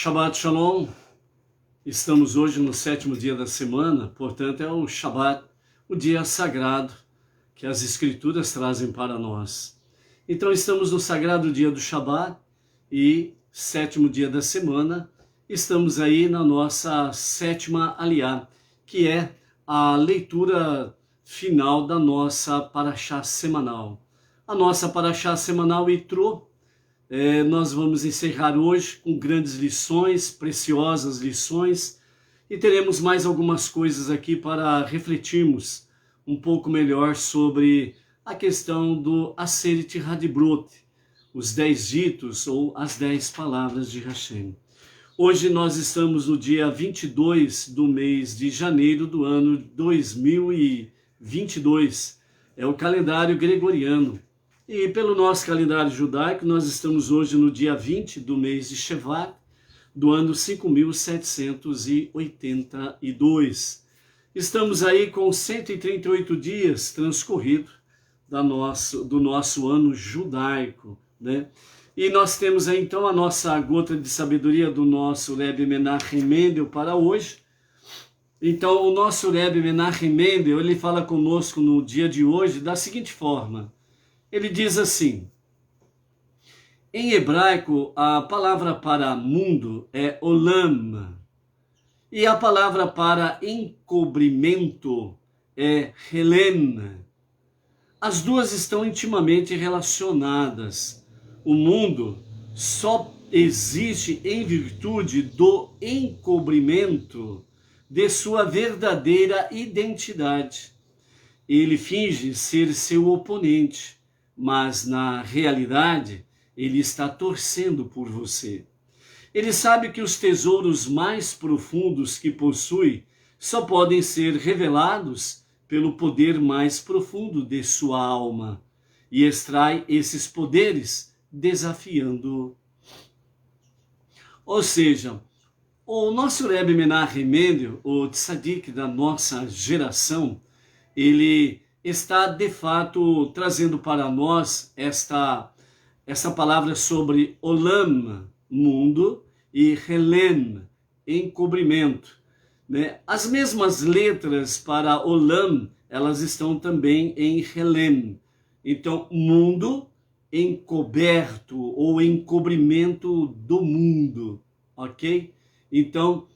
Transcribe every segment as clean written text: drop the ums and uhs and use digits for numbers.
Shabbat Shalom, estamos hoje no 7º dia da semana, portanto é o Shabbat, o dia sagrado que as Escrituras trazem para nós. Então estamos no sagrado dia do Shabbat e 7º dia da semana, estamos aí na nossa 7ª Aliyá, que é a leitura final da nossa Parashá semanal. A nossa Parashá semanal Yitro, nós vamos encerrar hoje com grandes lições, preciosas lições, e teremos mais algumas coisas aqui para refletirmos um pouco melhor sobre a questão do Aseret Hadibrot, os 10 ditos ou as 10 palavras de Hashem. Hoje nós estamos no dia 22 do mês de janeiro do ano 2022, é o calendário gregoriano. E pelo nosso calendário judaico, nós estamos hoje no dia 20 do mês de Shevat, do ano 5782. Estamos aí com 138 dias transcorridos do nosso ano judaico, né? E nós temos aí então a nossa gota de sabedoria do nosso Rebbe Menachem Mendel para hoje. Então o nosso Rebbe Menachem Mendel, ele fala conosco no dia de hoje da seguinte forma. Ele diz assim, em hebraico a palavra para mundo é olam, e a palavra para encobrimento é helem. As duas estão intimamente relacionadas. O mundo só existe em virtude do encobrimento de sua verdadeira identidade. Ele finge ser seu oponente, mas na realidade ele está torcendo por você. Ele sabe que os tesouros mais profundos que possui só podem ser revelados pelo poder mais profundo de sua alma, e extrai esses poderes desafiando-o. Ou seja, o nosso Rebbe Menachem Mendel, o tzadik da nossa geração, ele está de fato trazendo para nós esta palavra sobre olam, mundo, e helem, encobrimento, né? As mesmas letras para olam, elas estão também em helem. Então, mundo, encoberto ou encobrimento do mundo, ok? Então,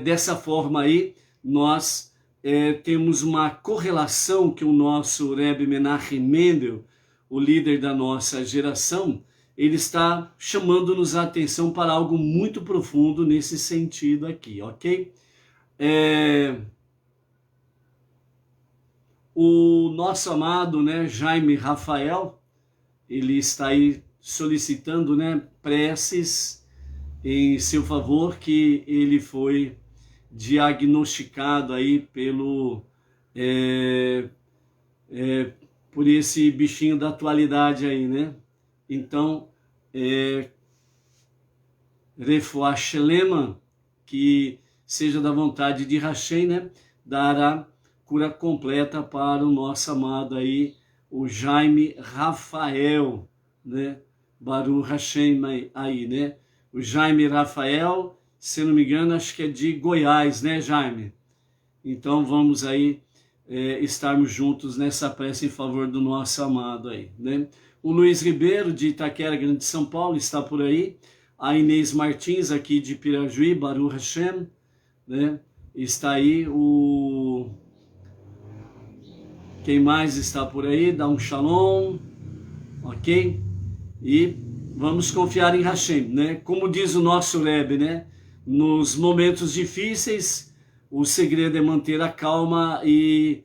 dessa forma aí, nós temos uma correlação que o nosso Rebbe Menachem Mendel, o líder da nossa geração, ele está chamando-nos a atenção para algo muito profundo nesse sentido aqui, ok? O nosso amado, né, Jaime Rafael, ele está aí solicitando, né, preces em seu favor, que ele foi diagnosticado aí por esse bichinho da atualidade aí, né? Então, Refuah Shelema, que seja da vontade de Hashem, né? Dará cura completa para o nosso amado aí, o Jaime Rafael, né? Baruch Hashem aí, né? O Jaime Rafael, se não me engano, acho que é de Goiás, né, Jaime? Então vamos aí estarmos juntos nessa prece em favor do nosso amado aí, né? O Luiz Ribeiro, de Itaquera, Grande São Paulo, está por aí. A Inês Martins, aqui de Pirajuí, Baruch Hashem, né? Está aí quem mais está por aí? Dá um shalom, ok? E vamos confiar em Hashem, né? Como diz o nosso Rebbe, né? Nos momentos difíceis, o segredo é manter a calma e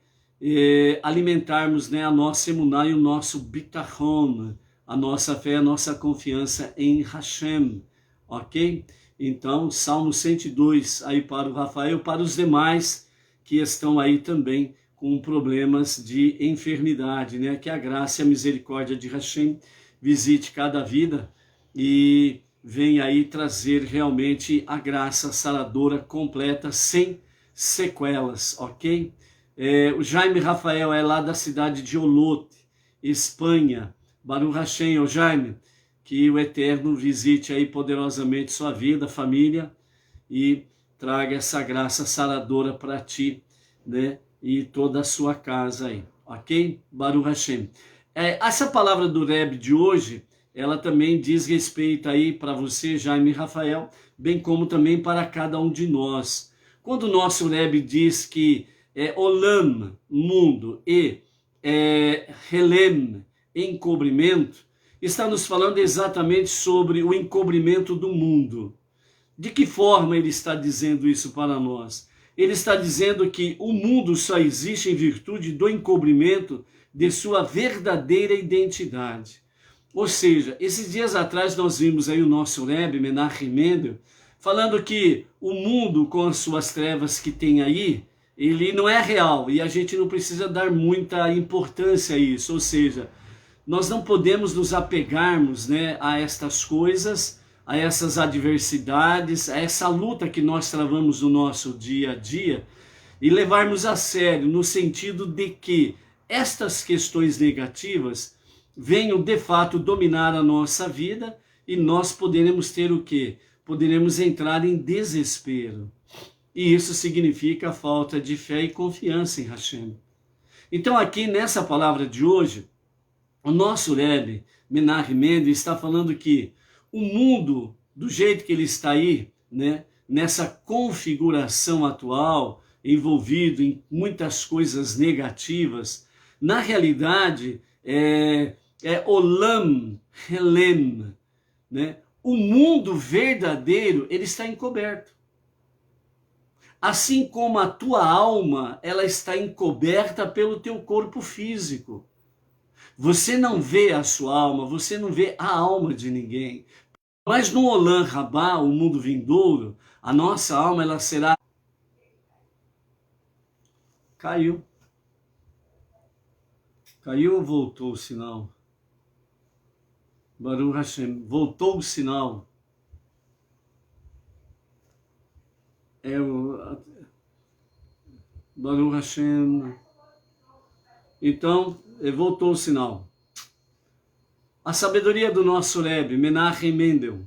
alimentarmos, né, a nossa emuná e o nosso bitachon, a nossa fé, a nossa confiança em Hashem, ok? Então, Salmo 102 aí para o Rafael, para os demais que estão aí também com problemas de enfermidade, né? Que a graça e a misericórdia de Hashem visite cada vida e venha aí trazer realmente a graça saradora completa, sem sequelas, ok? O Jaime Rafael é lá da cidade de Olot, Espanha. Baruch Hashem, o Jaime, que o Eterno visite aí poderosamente sua vida, família, e traga essa graça saradora para ti, né? E toda a sua casa aí, ok? Baruch Hashem. Essa palavra do Rebbe de hoje, ela também diz respeito aí para você, Jaime e Rafael, bem como também para cada um de nós. Quando o nosso Rebbe diz que Olam, mundo, e Helem, encobrimento, está nos falando exatamente sobre o encobrimento do mundo. De que forma ele está dizendo isso para nós? Ele está dizendo que o mundo só existe em virtude do encobrimento de sua verdadeira identidade. Ou seja, esses dias atrás nós vimos aí o nosso Rebbe, Menachem Mendel, falando que o mundo com as suas trevas que tem aí, ele não é real e a gente não precisa dar muita importância a isso. Ou seja, nós não podemos nos apegarmos, né, a estas coisas, a essas adversidades, a essa luta que nós travamos no nosso dia a dia e levarmos a sério no sentido de que estas questões negativas venham de fato dominar a nossa vida e nós poderemos ter o quê? Poderemos entrar em desespero. E isso significa falta de fé e confiança em Hashem. Então aqui nessa palavra de hoje, o nosso Rebbe, Menachem Mendel, está falando que o mundo, do jeito que ele está aí, né, nessa configuração atual, envolvido em muitas coisas negativas, na realidade é Olam Helem, né? O mundo verdadeiro, ele está encoberto. Assim como a tua alma, ela está encoberta pelo teu corpo físico. Você não vê a sua alma, você não vê a alma de ninguém. Mas no Olam Rabá, o mundo vindouro, a nossa alma ela será... Caiu. Caiu ou voltou o sinal? Baruch Hashem. Voltou o sinal. Baruch Hashem. Então, voltou o sinal. A sabedoria do nosso Rebbe, Menachem Mendel,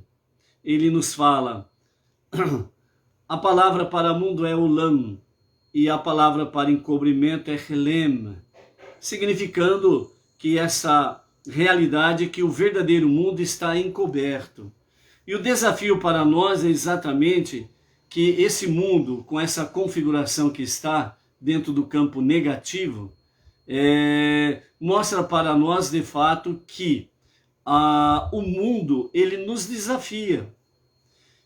ele nos fala, a palavra para mundo é Olam, e a palavra para encobrimento é Helem, significando que essa realidade é que o verdadeiro mundo está encoberto. E o desafio para nós é exatamente que esse mundo, com essa configuração que está dentro do campo negativo, mostra para nós de fato que o mundo ele nos desafia.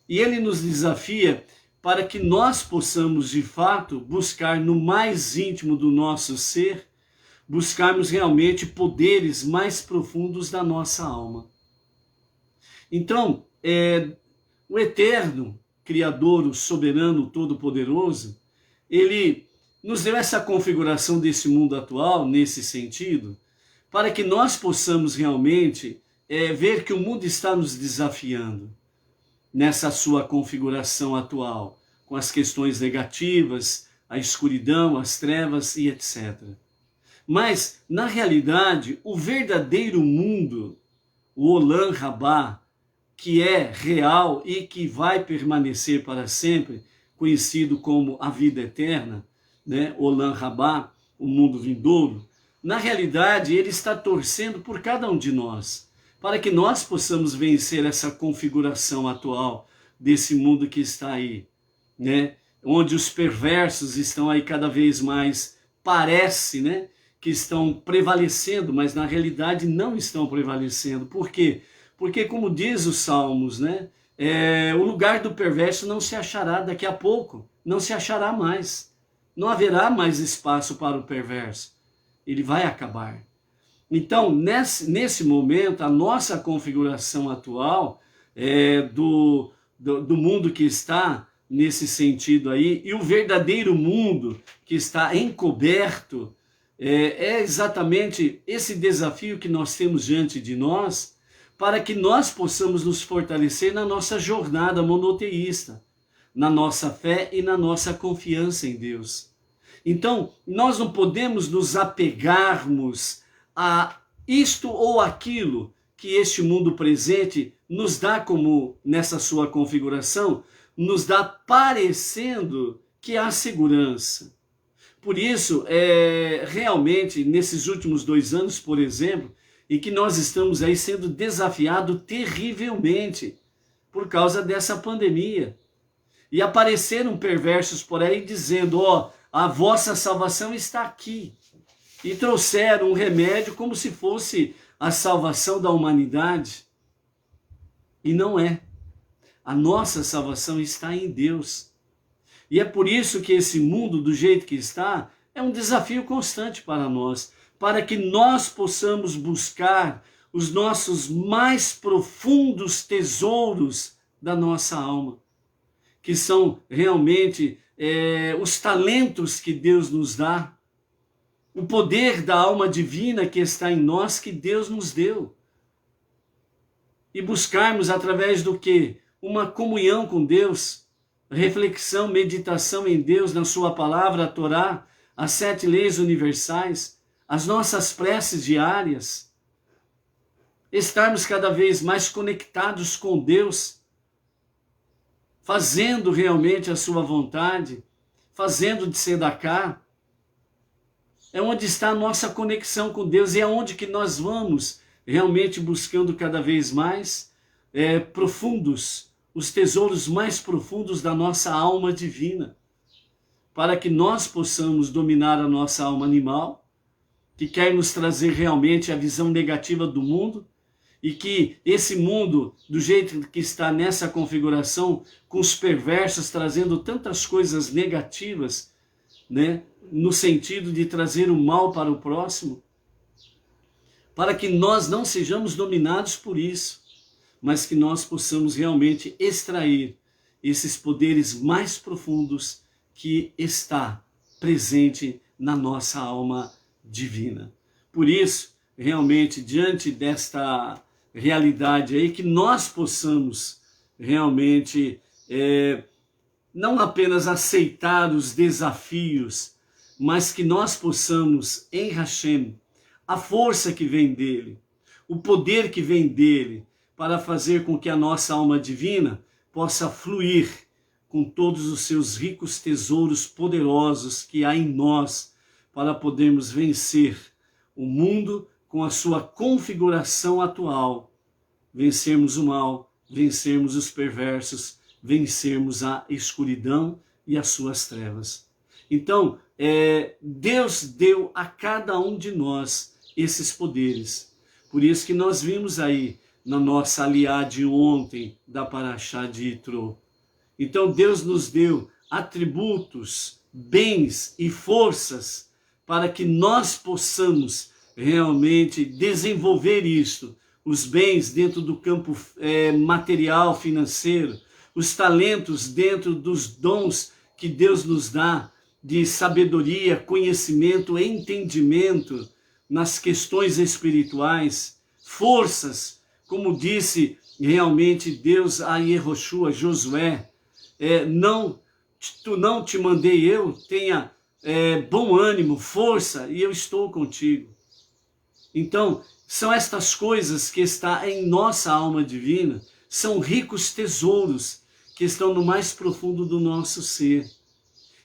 E ele nos desafia para que nós possamos de fato buscar no mais íntimo do nosso ser, buscarmos realmente poderes mais profundos da nossa alma. Então, o Eterno, Criador, o Soberano, o Todo-Poderoso, ele nos deu essa configuração desse mundo atual, nesse sentido, para que nós possamos realmente ver que o mundo está nos desafiando nessa sua configuração atual, com as questões negativas, a escuridão, as trevas e etc. Mas, na realidade, o verdadeiro mundo, o Olam Rabá, que é real e que vai permanecer para sempre, conhecido como a vida eterna, né? Olam Rabá, o mundo vindouro, na realidade ele está torcendo por cada um de nós, para que nós possamos vencer essa configuração atual desse mundo que está aí, né? Onde os perversos estão aí cada vez mais, parece, né, que estão prevalecendo, mas na realidade não estão prevalecendo. Por quê? Porque, como diz os Salmos, né, o lugar do perverso não se achará daqui a pouco, não se achará mais. Não haverá mais espaço para o perverso. Ele vai acabar. Então, nesse momento, a nossa configuração atual do mundo que está nesse sentido aí, e o verdadeiro mundo que está encoberto, é exatamente esse desafio que nós temos diante de nós, para que nós possamos nos fortalecer na nossa jornada monoteísta, na nossa fé e na nossa confiança em Deus. Então, nós não podemos nos apegarmos a isto ou aquilo que este mundo presente nos dá como, nessa sua configuração, nos dá parecendo que há segurança. Por isso, realmente, nesses últimos 2 anos, por exemplo, em que nós estamos aí sendo desafiados terrivelmente por causa dessa pandemia. E apareceram perversos por aí dizendo, a vossa salvação está aqui. E trouxeram um remédio como se fosse a salvação da humanidade. E não é. A nossa salvação está em Deus. E é por isso que esse mundo, do jeito que está, é um desafio constante para nós, para que nós possamos buscar os nossos mais profundos tesouros da nossa alma, que são realmente os talentos que Deus nos dá, o poder da alma divina que está em nós, que Deus nos deu. E buscarmos através do quê? Uma comunhão com Deus, reflexão, meditação em Deus, na sua palavra, a Torá, as 7 leis universais, as nossas preces diárias, estarmos cada vez mais conectados com Deus, fazendo realmente a sua vontade, fazendo de Sedaká. É onde está a nossa conexão com Deus e é onde que nós vamos realmente buscando cada vez mais profundos, os tesouros mais profundos da nossa alma divina, para que nós possamos dominar a nossa alma animal, que quer nos trazer realmente a visão negativa do mundo, e que esse mundo, do jeito que está nessa configuração, com os perversos trazendo tantas coisas negativas, né, no sentido de trazer o mal para o próximo, para que nós não sejamos dominados por isso, mas que nós possamos realmente extrair esses poderes mais profundos que está presente na nossa alma divina. Por isso, realmente, diante desta realidade aí, que nós possamos realmente não apenas aceitar os desafios, mas que nós possamos, em Hashem, a força que vem dele, o poder que vem dele, para fazer com que a nossa alma divina possa fluir com todos os seus ricos tesouros poderosos que há em nós, para podermos vencer o mundo com a sua configuração atual, vencermos o mal, vencermos os perversos, vencermos a escuridão e as suas trevas. Então, Deus deu a cada um de nós esses poderes. Por isso que nós vimos aí na nossa aliá de ontem da Parashá de Yitro. Então Deus nos deu atributos, bens e forças para que nós possamos realmente desenvolver isto. Os bens dentro do campo material, financeiro, os talentos dentro dos dons que Deus nos dá, de sabedoria, conhecimento, entendimento nas questões espirituais, forças, como disse realmente Deus a Yehoshua, Josué, não te mandei eu, tenha bom ânimo, força, e eu estou contigo. Então, são estas coisas que estão em nossa alma divina, são ricos tesouros que estão no mais profundo do nosso ser.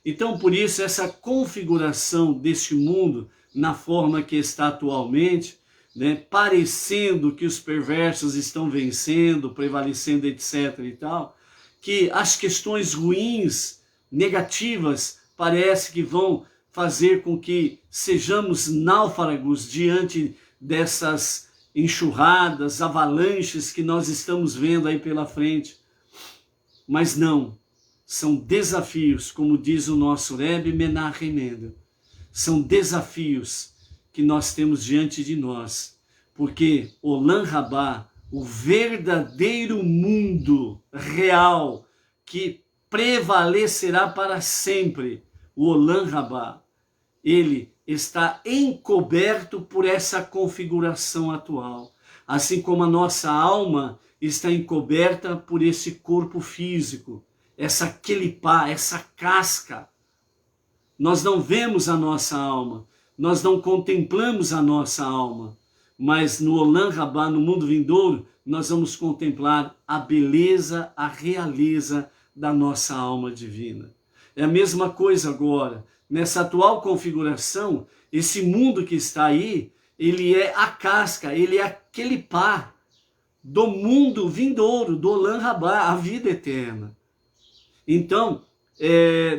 Então, por isso, essa configuração deste mundo, na forma que está atualmente, né, parecendo que os perversos estão vencendo, prevalecendo, etc. e tal, que as questões ruins, negativas, parece que vão fazer com que sejamos náufragos diante dessas enxurradas, avalanches que nós estamos vendo aí pela frente. Mas não, são desafios, como diz o nosso Rebbe Menachem Mendel, são desafios que nós temos diante de nós, porque Olam Rabá, o verdadeiro mundo real que prevalecerá para sempre, o Olam Rabá, ele está encoberto por essa configuração atual, assim como a nossa alma está encoberta por esse corpo físico, essa quelipá, essa casca. Nós não vemos a nossa alma, nós não contemplamos a nossa alma, mas no Olam Rabá, no mundo vindouro, nós vamos contemplar a beleza, a realeza da nossa alma divina. É a mesma coisa agora. Nessa atual configuração, esse mundo que está aí, ele é a casca, ele é aquele pá do mundo vindouro, do Olam Rabá, a vida eterna. Então,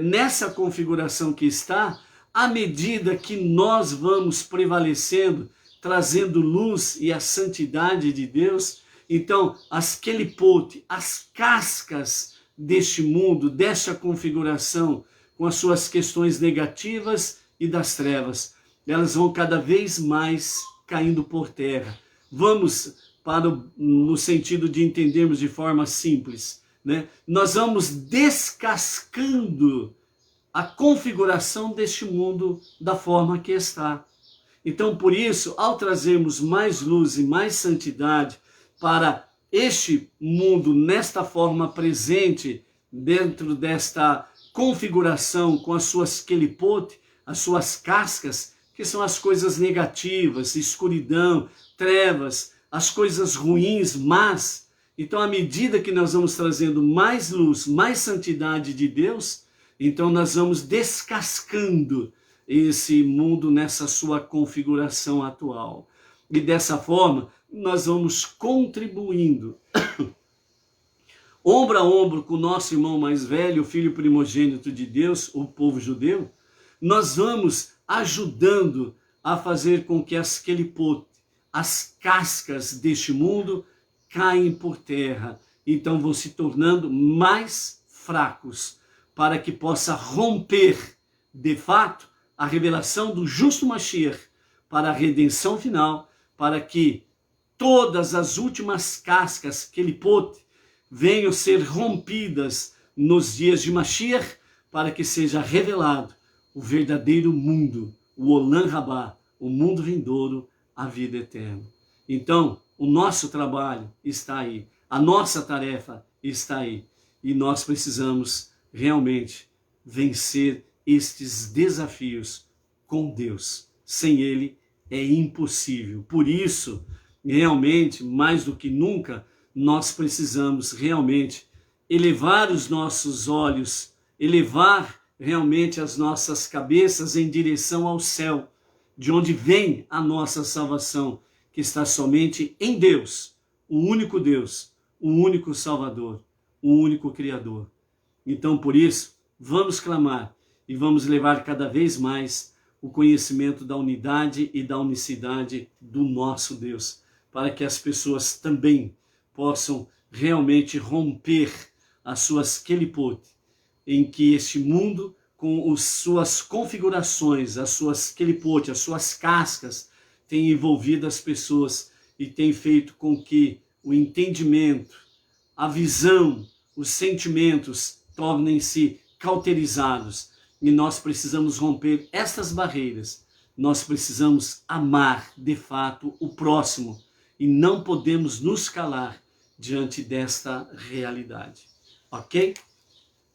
nessa configuração que está, à medida que nós vamos prevalecendo, trazendo luz e a santidade de Deus, então as kelipote, as cascas deste mundo, desta configuração, com as suas questões negativas e das trevas, elas vão cada vez mais caindo por terra. Vamos no sentido de entendermos de forma simples, né? Nós vamos descascando a configuração deste mundo da forma que está. Então, por isso, ao trazermos mais luz e mais santidade para este mundo nesta forma presente, dentro desta configuração com as suas kelipote, as suas cascas, que são as coisas negativas, escuridão, trevas, as coisas ruins, más. Então, à medida que nós vamos trazendo mais luz, mais santidade de Deus, então nós vamos descascando esse mundo nessa sua configuração atual. E dessa forma, nós vamos contribuindo ombro a ombro com o nosso irmão mais velho, o filho primogênito de Deus, o povo judeu, nós vamos ajudando a fazer com que as kelipote, as cascas deste mundo, caem por terra. Então vão se tornando mais fracos, para que possa romper, de fato, a revelação do justo Mashiach, para a redenção final, para que todas as últimas cascas kelipote venham ser rompidas nos dias de Mashiach, para que seja revelado o verdadeiro mundo, o Olam Rabá, o mundo vindouro, a vida eterna. Então, o nosso trabalho está aí, a nossa tarefa está aí, e nós precisamos realmente vencer estes desafios com Deus. Sem Ele é impossível. Por isso, realmente, mais do que nunca, nós precisamos realmente elevar os nossos olhos, elevar realmente as nossas cabeças em direção ao céu, de onde vem a nossa salvação, que está somente em Deus, o único Deus, o único Salvador, o único Criador. Então, por isso, vamos clamar e vamos levar cada vez mais o conhecimento da unidade e da unicidade do nosso Deus, para que as pessoas também possam realmente romper as suas kelipote, em que este mundo, com as suas configurações, as suas kelipote, as suas cascas, tem envolvido as pessoas e tem feito com que o entendimento, a visão, os sentimentos tornem-se cauterizados. E nós precisamos romper estas barreiras. Nós precisamos amar, de fato, o próximo. E não podemos nos calar diante desta realidade. Ok?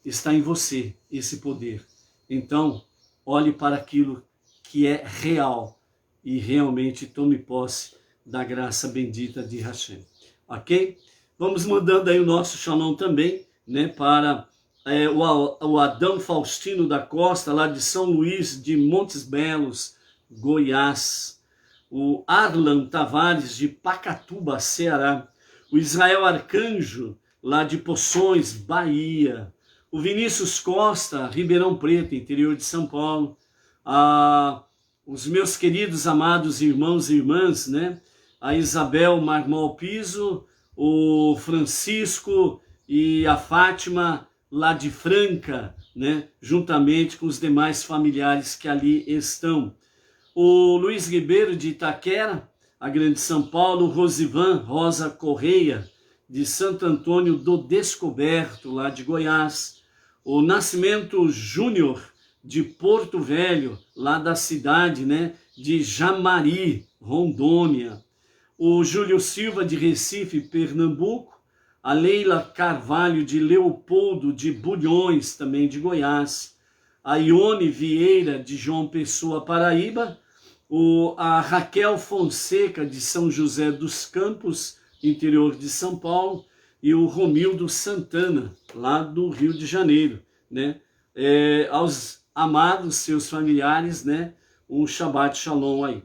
Está em você esse poder. Então, olhe para aquilo que é real e realmente tome posse da graça bendita de Hashem. Ok? Vamos mandando aí o nosso shalom também, né, para o Adão Faustino da Costa, lá de São Luís de Montes Belos, Goiás. O Arlan Tavares de Pacatuba, Ceará. O Israel Arcanjo, lá de Poções, Bahia. O Vinícius Costa, Ribeirão Preto, interior de São Paulo. Os meus queridos, amados irmãos e irmãs, né? A Isabel Marmol Piso, o Francisco e a Fátima, lá de Franca, né? Juntamente com os demais familiares que ali estão. O Luiz Ribeiro de Itaquera, a Grande São Paulo, Rosivan Rosa Correia, de Santo Antônio do Descoberto, lá de Goiás. O Nascimento Júnior, de Porto Velho, lá da cidade, né, de Jamari, Rondônia. O Júlio Silva, de Recife, Pernambuco. A Leila Carvalho, de Leopoldo, de Bulhões, também de Goiás. A Ione Vieira, de João Pessoa, Paraíba. a Raquel Fonseca, de São José dos Campos, interior de São Paulo, e o Romildo Santana, lá do Rio de Janeiro, né? Aos amados, seus familiares, né? Um Shabbat Shalom aí.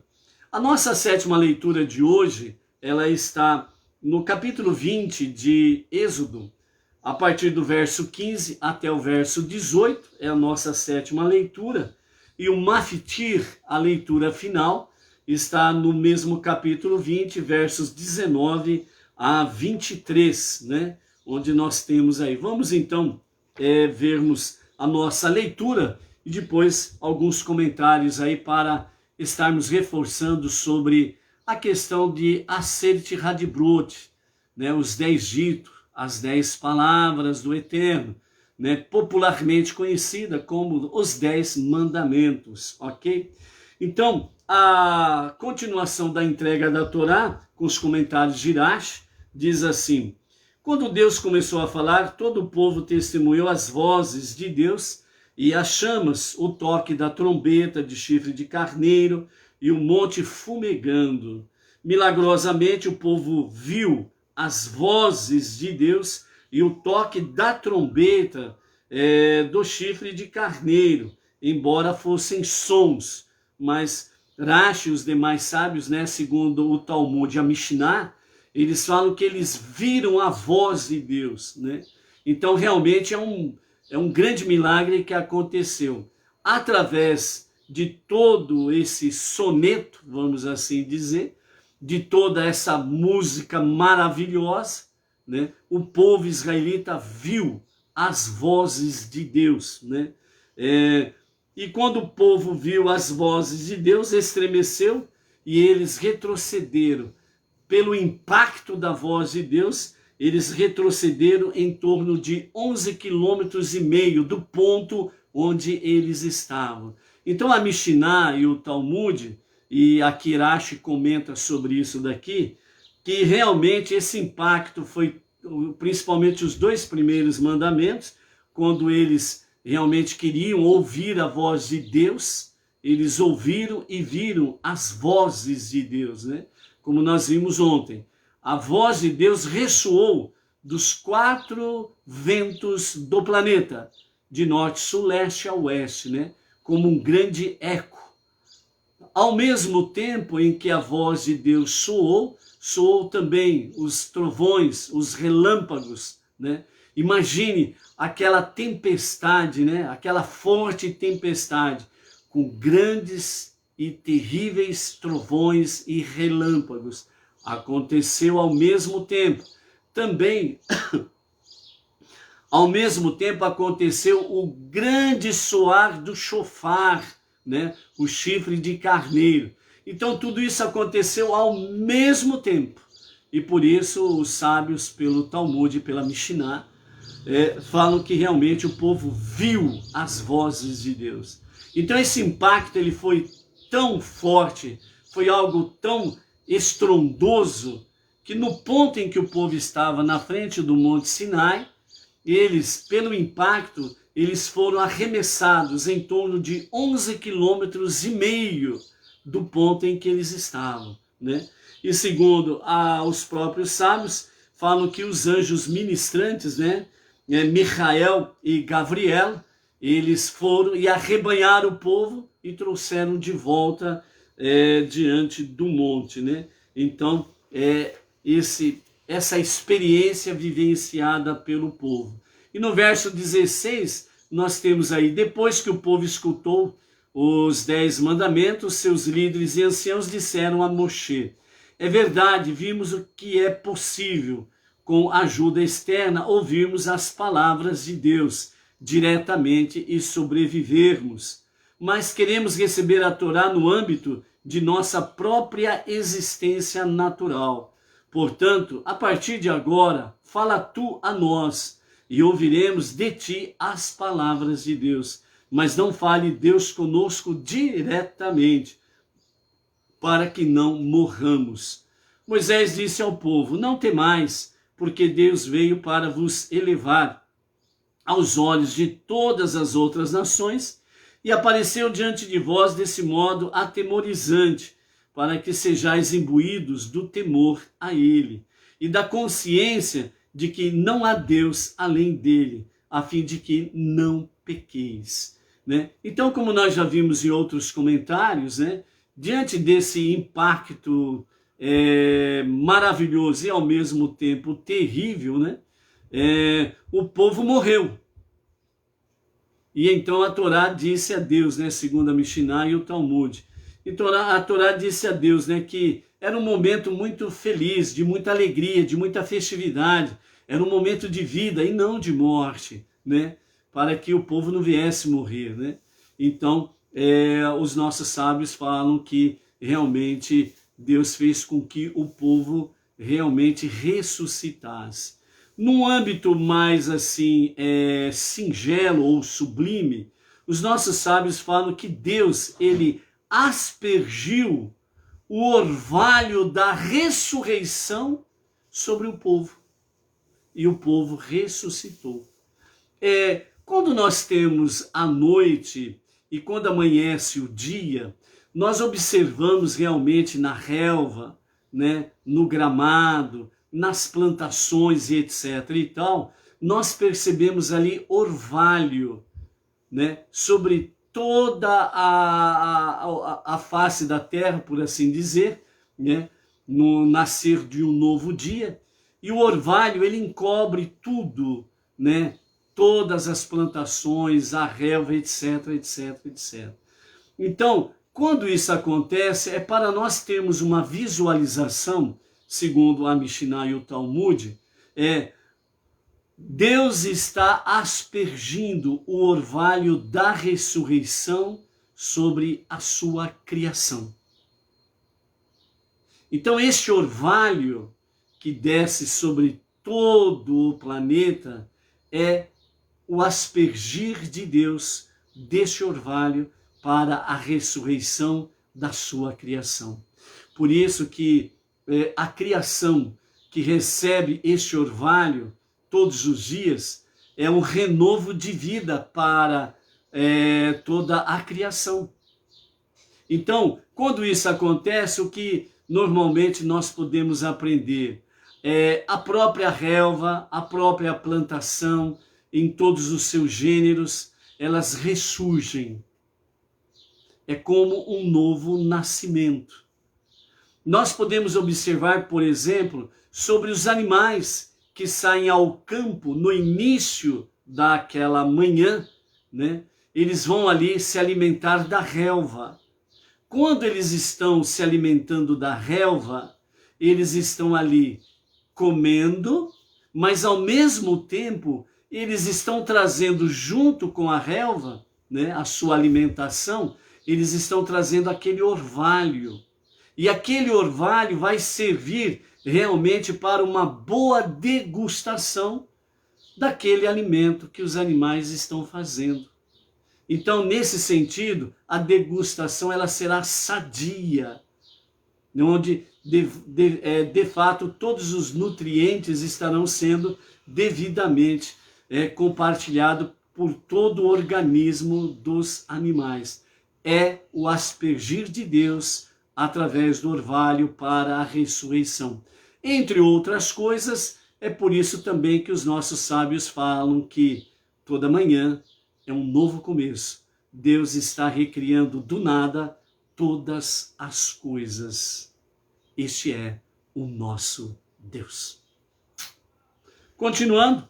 A nossa sétima leitura de hoje, ela está no capítulo 20 de Êxodo, a partir do verso 15 até o verso 18, é a nossa sétima leitura. E o Maftir, a leitura final, está no mesmo capítulo 20, versos 19 a 23, né? Onde nós temos aí. Vamos então vermos a nossa leitura e depois alguns comentários aí para estarmos reforçando sobre a questão de Aseret Hadibrot, né? Os 10 ditos, as 10 palavras do Eterno, né? Popularmente conhecida como os 10 mandamentos, ok? Então, a continuação da entrega da Torá, com os comentários de Irash, diz assim: quando Deus começou a falar, todo o povo testemunhou as vozes de Deus e as chamas, o toque da trombeta de chifre de carneiro e o monte fumegando. Milagrosamente o povo viu as vozes de Deus e o toque da trombeta do chifre de carneiro, embora fossem sons. Mas Rashi e os demais sábios, né, segundo o Talmud e a Mishnah, eles falam que eles viram a voz de Deus, né? Então realmente é um grande milagre que aconteceu. Através de todo esse soneto, vamos assim dizer, de toda essa música maravilhosa, né? O povo israelita viu as vozes de Deus, né? E quando o povo viu as vozes de Deus, estremeceu e eles retrocederam. Pelo impacto da voz de Deus, eles retrocederam em torno de 11,5 quilômetros do ponto onde eles estavam. Então a Mishnah e o Talmud, e a Irash comenta sobre isso daqui, que realmente esse impacto foi, principalmente os 2 primeiros mandamentos, quando eles realmente queriam ouvir a voz de Deus, eles ouviram e viram as vozes de Deus, né? Como nós vimos ontem, a voz de Deus ressoou dos 4 ventos do planeta, de norte, sul, leste a oeste, né? Como um grande eco. Ao mesmo tempo em que a voz de Deus soou também os trovões, os relâmpagos, né? Imagine aquela tempestade, né? Aquela forte tempestade, com grandes e terríveis trovões e relâmpagos. Aconteceu ao mesmo tempo. Também, ao mesmo tempo, aconteceu o grande soar do chofar, né? O chifre de carneiro. Então tudo isso aconteceu ao mesmo tempo. E por isso os sábios, pelo Talmud e pela Mishnah, falam que realmente o povo viu as vozes de Deus. Então esse impacto ele foi tão forte, foi algo tão estrondoso, que no ponto em que o povo estava na frente do Monte Sinai, eles, pelo impacto, eles foram arremessados em torno de 11,5 quilômetros do ponto em que eles estavam, né? E segundo os próprios sábios, falam que os anjos ministrantes, né, Michael e Gabriel, eles foram e arrebanharam o povo e trouxeram de volta diante do monte, né? Então, essa experiência vivenciada pelo povo. E no verso 16, nós temos aí, depois que o povo escutou os 10 mandamentos, seus líderes e anciãos disseram a Moshe: é verdade, vimos o que é possível, com ajuda externa, ouvirmos as palavras de Deus diretamente e sobrevivermos. Mas queremos receber a Torá no âmbito de nossa própria existência natural. Portanto, a partir de agora, fala tu a nós, e ouviremos de ti as palavras de Deus. Mas não fale Deus conosco diretamente, para que não morramos. Moisés disse ao povo: não temais, porque Deus veio para vos elevar aos olhos de todas as outras nações, e apareceu diante de vós desse modo atemorizante, para que sejais imbuídos do temor a ele, e da consciência de que não há Deus além dele, a fim de que não pequeis. Né? Então, como nós já vimos em outros comentários, né, diante desse impacto maravilhoso e ao mesmo tempo terrível, né, o povo morreu. E então a Torá disse a Deus, né, segundo a Mishnah e o Talmud, então a Torá disse a Deus, né, que era um momento muito feliz, de muita alegria, de muita festividade, era um momento de vida e não de morte, né, para que o povo não viesse morrer, né. Então os nossos sábios falam que realmente Deus fez com que o povo realmente ressuscitasse. Num âmbito mais assim, singelo ou sublime, os nossos sábios falam que Deus, ele aspergiu o orvalho da ressurreição sobre o povo. E o povo ressuscitou. Quando nós temos a noite e quando amanhece o dia, nós observamos realmente na relva, né, no gramado, nas plantações e etc. e tal, nós percebemos ali orvalho, né, sobre toda a face da terra, por assim dizer, né, no nascer de um novo dia. E o orvalho, ele encobre tudo, né, todas as plantações, a relva, etc, etc, etc. Então, quando isso acontece, é para nós termos uma visualização, segundo a Mishnah e o Talmud, Deus está aspergindo o orvalho da ressurreição sobre a sua criação. Então, este orvalho que desce sobre todo o planeta é o aspergir de Deus deste orvalho para a ressurreição da sua criação. Por isso que a criação que recebe este orvalho todos os dias é um renovo de vida para toda a criação. Então, quando isso acontece, o que normalmente nós podemos aprender a própria relva, a própria plantação, em todos os seus gêneros, elas ressurgem. É como um novo nascimento. Nós podemos observar, por exemplo, sobre os animais que saem ao campo no início daquela manhã, né? Eles vão ali se alimentar da relva. Quando eles estão se alimentando da relva, eles estão ali comendo, mas ao mesmo tempo eles estão trazendo junto com a relva, né, a sua alimentação, eles estão trazendo aquele orvalho. E aquele orvalho vai servir realmente para uma boa degustação daquele alimento que os animais estão fazendo. Então, nesse sentido, a degustação ela será sadia, onde de fato todos os nutrientes estarão sendo devidamente compartilhados por todo o organismo dos animais. É o aspergir de Deus através do orvalho para a ressurreição. Entre outras coisas, é por isso também que os nossos sábios falam que toda manhã é um novo começo. Deus está recriando do nada todas as coisas. Este é o nosso Deus. Continuando,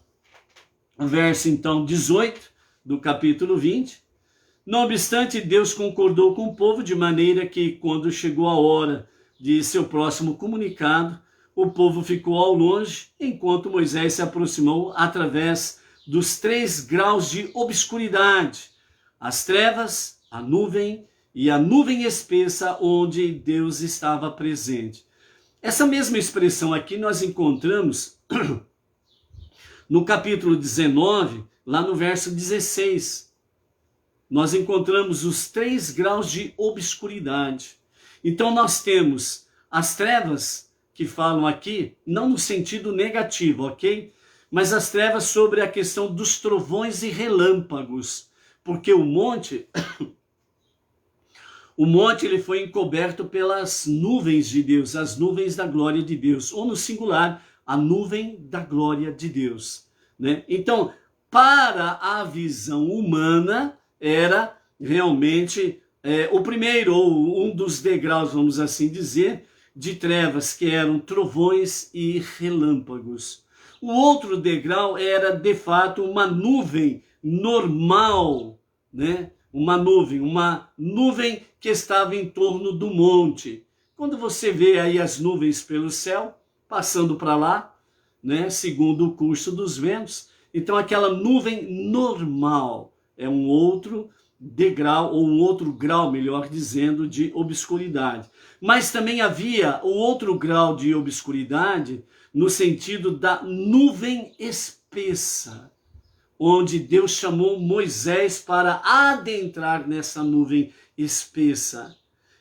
o verso então 18 do capítulo 20. Não obstante, Deus concordou com o povo de maneira que, quando chegou a hora de seu próximo comunicado, o povo ficou ao longe, enquanto Moisés se aproximou através dos 3 graus de obscuridade, as trevas, a nuvem e a nuvem espessa onde Deus estava presente. Essa mesma expressão aqui nós encontramos no capítulo 19, lá no verso 16. Nós encontramos os 3 graus de obscuridade. Então nós temos as trevas que falam aqui, não no sentido negativo, ok? Mas as trevas sobre a questão dos trovões e relâmpagos. Porque o monte ele foi encoberto pelas nuvens de Deus, as nuvens da glória de Deus, ou no singular, a nuvem da glória de Deus, né? Então, para a visão humana, era realmente o primeiro, ou um dos degraus, vamos assim dizer, de trevas, que eram trovões e relâmpagos. O outro degrau era, de fato, uma nuvem normal, né? Uma nuvem que estava em torno do monte. Quando você vê aí as nuvens pelo céu, passando para lá, né, segundo o curso dos ventos, então aquela nuvem normal é um outro degrau, ou um outro grau, melhor dizendo, de obscuridade. Mas também havia o outro grau de obscuridade no sentido da nuvem espessa, onde Deus chamou Moisés para adentrar nessa nuvem espessa,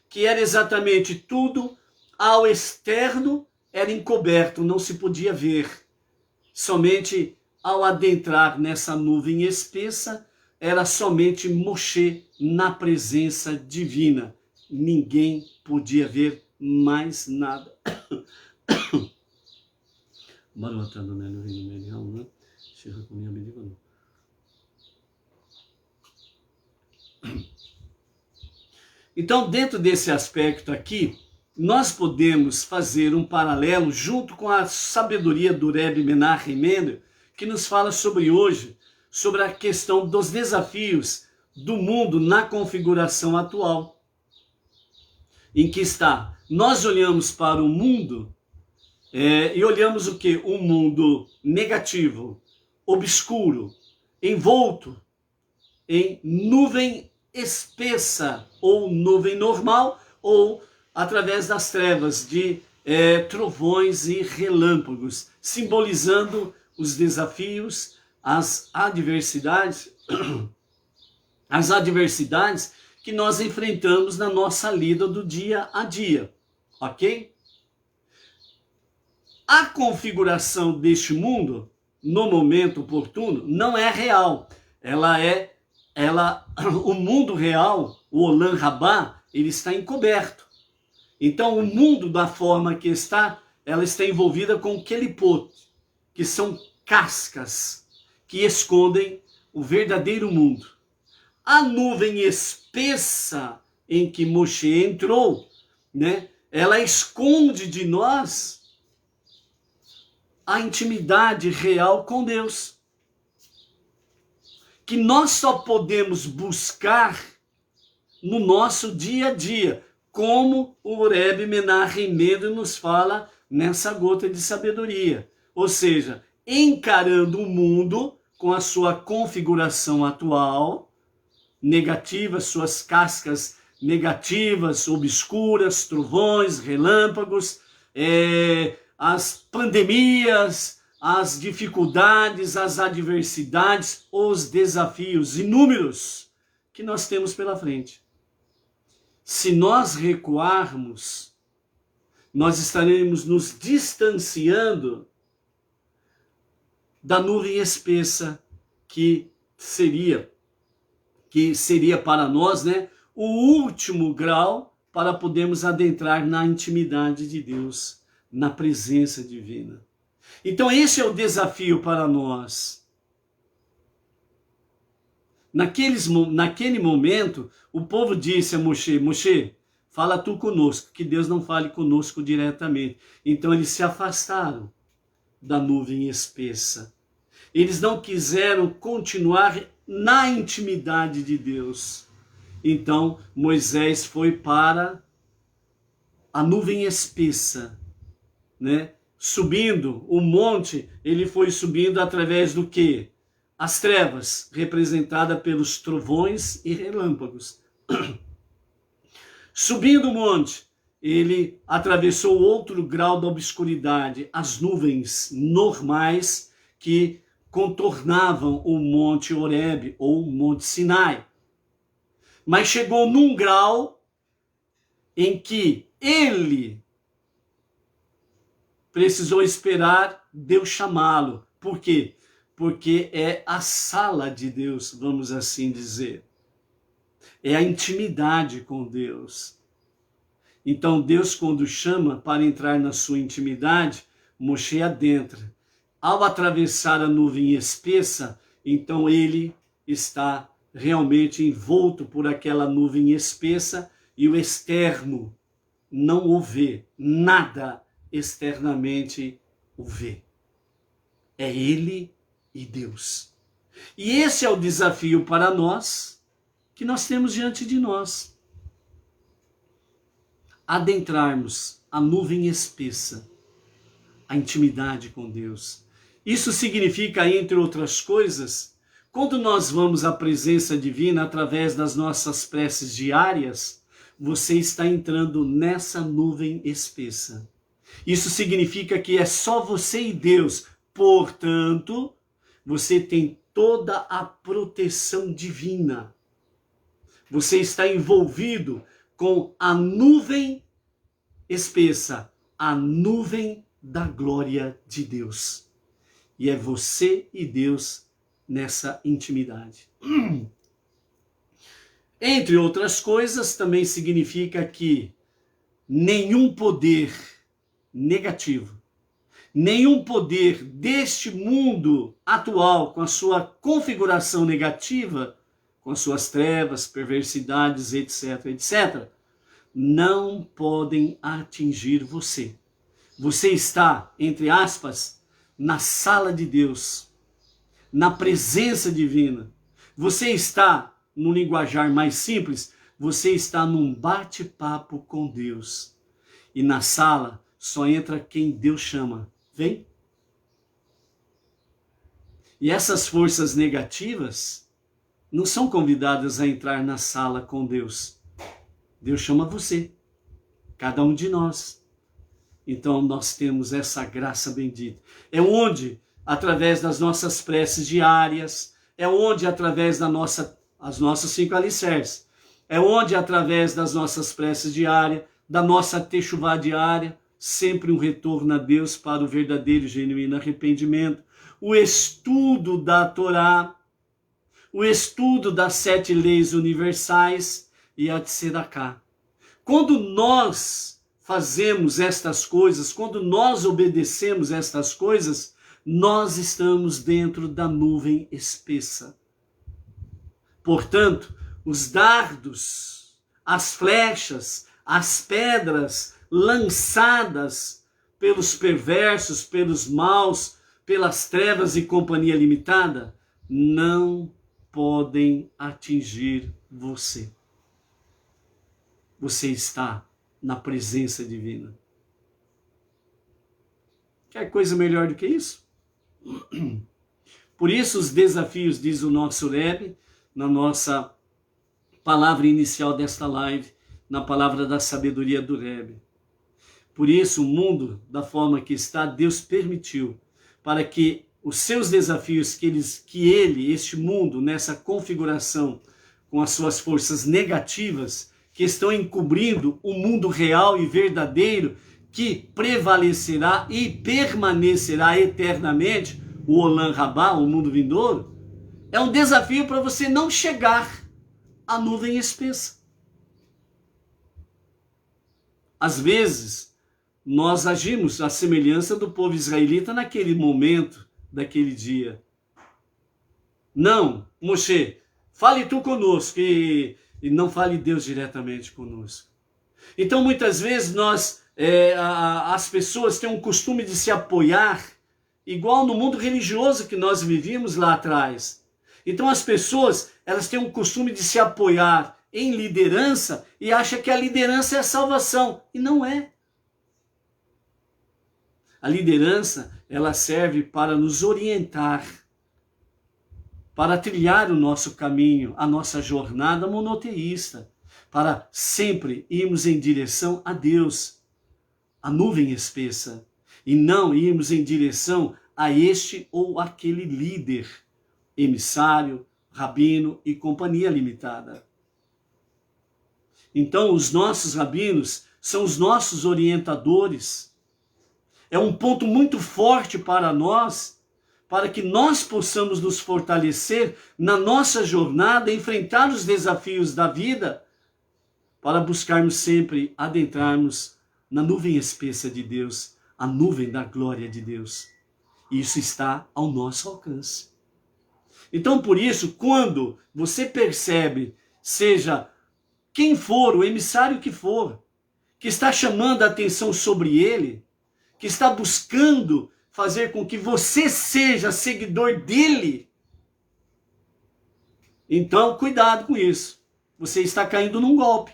que era exatamente tudo ao externo, era encoberto, não se podia ver. Somente ao adentrar nessa nuvem espessa, era somente Moshe na presença divina. Ninguém podia ver mais nada. Então, dentro desse aspecto aqui, nós podemos fazer um paralelo junto com a sabedoria do Rebbe Menachem Mendel, que nos fala sobre hoje, sobre a questão dos desafios do mundo na configuração atual. Em que está? Nós olhamos para o mundo e olhamos o quê? Um mundo negativo, obscuro, envolto em nuvem espessa, ou nuvem normal, ou através das trevas de trovões e relâmpagos, simbolizando os desafios, as adversidades que nós enfrentamos na nossa lida do dia a dia, ok? A configuração deste mundo, no momento oportuno, não é real. O mundo real, o Olam Rabá, ele está encoberto. Então, o mundo da forma que está, ela está envolvida com kelipot, que são cascas que escondem o verdadeiro mundo. A nuvem espessa em que Moshe entrou, né, ela esconde de nós a intimidade real com Deus, que nós só podemos buscar no nosso dia a dia, como o Rebbe Menachem Mendel nos fala nessa gota de sabedoria. Ou seja, encarando o mundo com a sua configuração atual, negativa, suas cascas negativas, obscuras, trovões, relâmpagos, as pandemias, as dificuldades, as adversidades, os desafios inúmeros que nós temos pela frente. Se nós recuarmos, nós estaremos nos distanciando da nuvem espessa que seria para nós, né, o último grau para podermos adentrar na intimidade de Deus, na presença divina. Então esse é o desafio para nós. Naquele momento, o povo disse a Moshe, Moshe, fala tu conosco, que Deus não fale conosco diretamente. Então eles se afastaram da nuvem espessa. Eles não quiseram continuar na intimidade de Deus. Então Moisés foi para a nuvem espessa, né? Subindo o monte, ele foi subindo através do quê? As trevas, representada pelos trovões e relâmpagos. Subindo o monte, ele atravessou outro grau da obscuridade, as nuvens normais que contornavam o Monte Horebe ou o Monte Sinai. Mas chegou num grau em que ele precisou esperar Deus chamá-lo. Por quê? porque é a sala de Deus, vamos assim dizer. É a intimidade com Deus. Então Deus, quando chama para entrar na sua intimidade, Moshe adentra. Ao atravessar a nuvem espessa, então ele está realmente envolto por aquela nuvem espessa e o externo não o vê, nada externamente o vê. É ele e Deus. E esse é o desafio para nós, que nós temos diante de nós. Adentrarmos a nuvem espessa, a intimidade com Deus. Isso significa, entre outras coisas, quando nós vamos à presença divina através das nossas preces diárias, você está entrando nessa nuvem espessa. Isso significa que é só você e Deus. Portanto, você tem toda a proteção divina. Você está envolvido com a nuvem espessa, a nuvem da glória de Deus. E é você e Deus nessa intimidade. Entre outras coisas, também significa que nenhum poder negativo, nenhum poder deste mundo atual, com a sua configuração negativa, com as suas trevas, perversidades, etc., etc., não podem atingir você. Você está, entre aspas, na sala de Deus, na presença divina. Você está, no linguajar mais simples, você está num bate-papo com Deus. E na sala só entra quem Deus chama. Vem. E essas forças negativas não são convidadas a entrar na sala com Deus. Deus chama você, cada um de nós. Então nós temos essa graça bendita. É onde, através das nossas preces diárias, é onde, através as nossas 5 alicerces, é onde, através das nossas preces diárias, da nossa techuvá diária, sempre um retorno a Deus para o verdadeiro e genuíno arrependimento, o estudo da Torá, o estudo das 7 leis universais e a tzedaká. Quando nós fazemos estas coisas, quando nós obedecemos estas coisas, nós estamos dentro da nuvem espessa. Portanto, os dardos, as flechas, as pedras lançadas pelos perversos, pelos maus, pelas trevas e companhia limitada, não podem atingir você. Você está na presença divina. Quer coisa melhor do que isso? Por isso os desafios, diz o nosso Rebbe, na nossa palavra inicial desta live, na palavra da sabedoria do Rebbe. Por isso o mundo, da forma que está, Deus permitiu, para que os seus desafios, este mundo, nessa configuração, com as suas forças negativas, que estão encobrindo o mundo real e verdadeiro, que prevalecerá e permanecerá eternamente, o Olam Rabá, o mundo vindouro, é um desafio para você não chegar à nuvem espessa. Às vezes, nós agimos à semelhança do povo israelita naquele momento, daquele dia. Não, Moshe, fale tu conosco e não fale Deus diretamente conosco. Então, muitas vezes, as pessoas têm um costume de se apoiar, igual no mundo religioso que nós vivíamos lá atrás. Então, as pessoas, elas têm um costume de se apoiar em liderança e acham que a liderança é a salvação. E não é. A liderança, ela serve para nos orientar, para trilhar o nosso caminho, a nossa jornada monoteísta, para sempre irmos em direção a Deus, a nuvem espessa, e não irmos em direção a este ou aquele líder, emissário, rabino e companhia limitada. Então, os nossos rabinos são os nossos orientadores. É um ponto muito forte para nós, para que nós possamos nos fortalecer na nossa jornada, enfrentar os desafios da vida, para buscarmos sempre adentrarmos na nuvem espessa de Deus, a nuvem da glória de Deus. Isso está ao nosso alcance. Então, por isso, quando você percebe, seja quem for, o emissário que for, que está chamando a atenção sobre ele, que está buscando fazer com que você seja seguidor dele, então cuidado com isso. Você está caindo num golpe.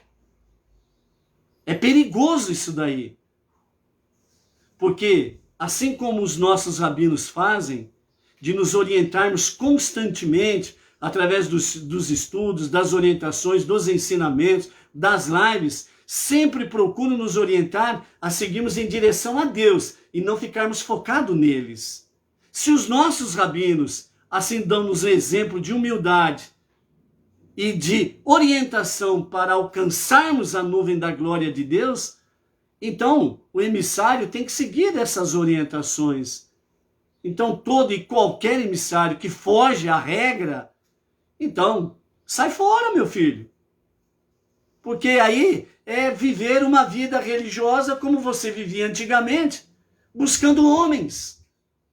É perigoso isso daí. Porque, assim como os nossos rabinos fazem, de nos orientarmos constantemente, através dos estudos, das orientações, dos ensinamentos, das lives, sempre procuram nos orientar a seguirmos em direção a Deus e não ficarmos focados neles. Se os nossos rabinos assim dão-nos um exemplo de humildade e de orientação para alcançarmos a nuvem da glória de Deus, então o emissário tem que seguir essas orientações. Então todo e qualquer emissário que foge à regra, então sai fora, meu filho. Porque aí é viver uma vida religiosa como você vivia antigamente, buscando homens,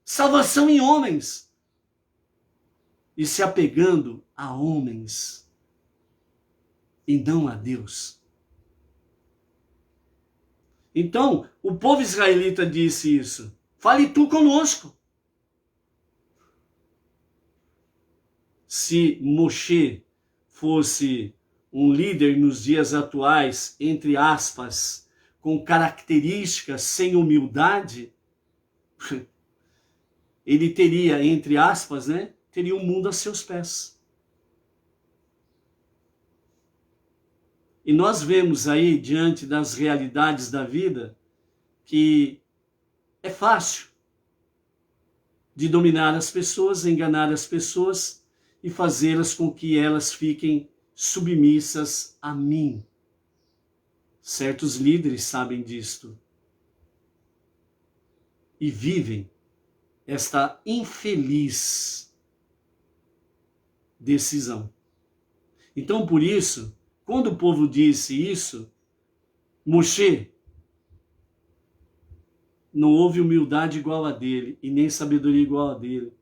salvação em homens, e se apegando a homens, e não a Deus. Então, o povo israelita disse isso: fale tu conosco. Se Moshe fosse um líder nos dias atuais, entre aspas, com características sem humildade, ele teria, entre aspas, teria o mundo a seus pés. E nós vemos aí, diante das realidades da vida, que é fácil de dominar as pessoas, enganar as pessoas e fazê-las com que elas fiquem submissas a mim. Certos líderes sabem disto e vivem esta infeliz decisão. Então, por isso, quando o povo disse isso, Moshe, não houve humildade igual a dele e nem sabedoria igual a dele.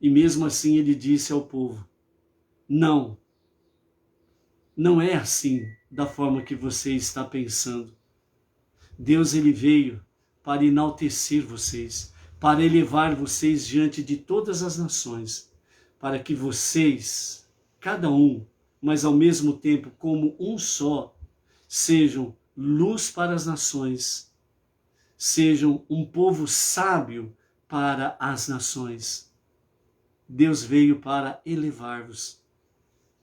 E mesmo assim ele disse ao povo: não é assim da forma que você está pensando. Deus, ele veio para enaltecer vocês, para elevar vocês diante de todas as nações, para que vocês, cada um, mas ao mesmo tempo como um só, sejam luz para as nações, sejam um povo sábio para as nações. Deus veio para elevar-vos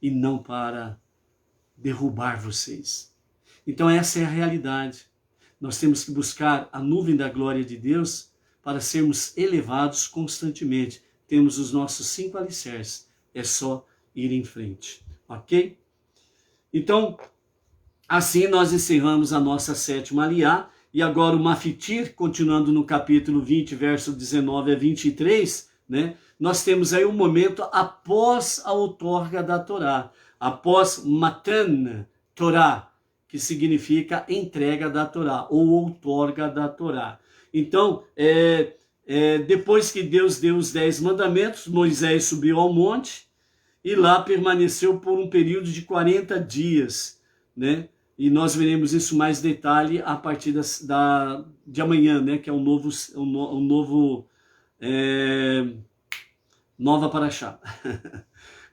e não para derrubar vocês. Então essa é a realidade. Nós temos que buscar a nuvem da glória de Deus para sermos elevados constantemente. Temos os nossos 5 alicerces. É só ir em frente. Ok? Então, assim nós encerramos a nossa 7ª aliá. E agora o Mafitir, continuando no capítulo 20, verso 19 a 23, nós temos aí um momento após a outorga da Torá, após Matan Torá, que significa entrega da Torá, ou outorga da Torá. Então, depois que Deus deu os 10 mandamentos, Moisés subiu ao monte e lá permaneceu por um período de 40 dias, E nós veremos isso mais detalhe a partir de amanhã, que é nova paraxá.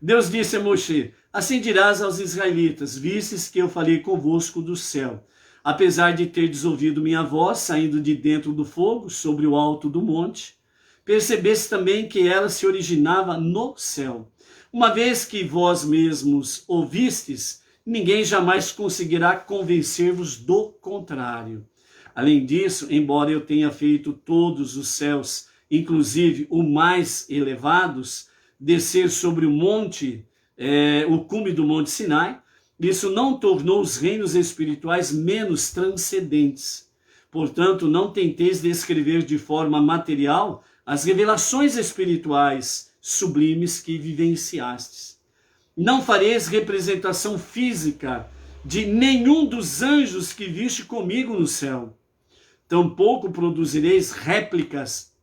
Deus disse a Moshe: assim dirás aos israelitas: vistes que eu falei convosco do céu, apesar de terdes ouvido minha voz saindo de dentro do fogo, sobre o alto do monte, percebeste também que ela se originava no céu. Uma vez que vós mesmos ouvistes, ninguém jamais conseguirá convencer-vos do contrário. Além disso, embora eu tenha feito todos os céus, inclusive os mais elevados, descer sobre o monte, o cume do Monte Sinai, isso não tornou os reinos espirituais menos transcendentes, Portanto, não tenteis descrever de forma material as revelações espirituais sublimes que vivenciastes. Não fareis representação física de nenhum dos anjos que viste comigo no céu. Tampouco produzireis réplicas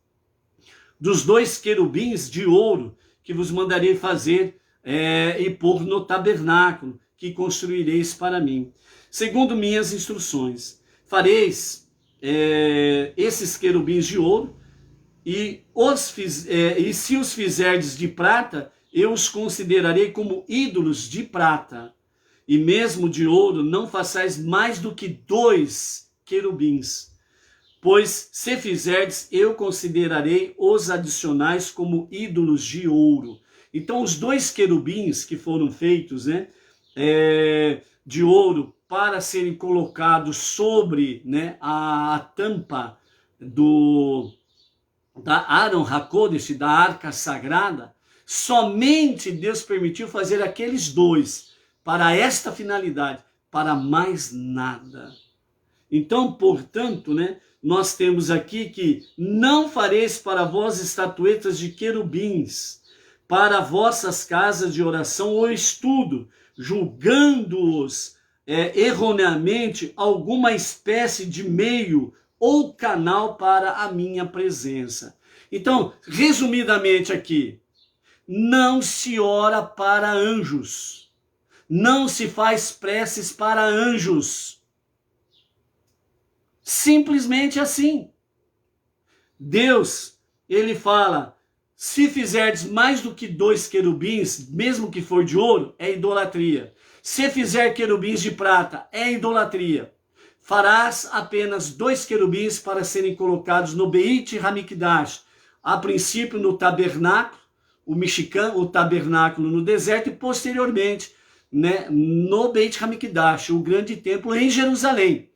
dos 2 querubins de ouro que vos mandarei fazer e pôr no tabernáculo que construireis para mim, segundo minhas instruções. Fareis esses querubins de ouro, e se os fizerdes de prata, eu os considerarei como ídolos de prata. E mesmo de ouro, não façais mais do que 2 querubins. Pois se fizerdes, eu considerarei os adicionais como ídolos de ouro. Então, os 2 querubins que foram feitos, de ouro, para serem colocados sobre, a tampa da Aron HaKodesh, da arca sagrada, somente Deus permitiu fazer aqueles 2 para esta finalidade, para mais nada. Então, portanto, nós temos aqui que não fareis para vós estatuetas de querubins, para vossas casas de oração ou estudo, julgando-os erroneamente alguma espécie de meio ou canal para a minha presença. Então, resumidamente aqui, não se ora para anjos, não se faz preces para anjos. Simplesmente assim. Deus, ele fala, se fizerdes mais do que 2 querubins, mesmo que for de ouro, é idolatria. Se fizer querubins de prata, é idolatria. Farás apenas 2 querubins para serem colocados no Beit Hamikdash, a princípio no tabernáculo, o Mishkan, o tabernáculo no deserto, e posteriormente no Beit Hamikdash, o grande templo em Jerusalém.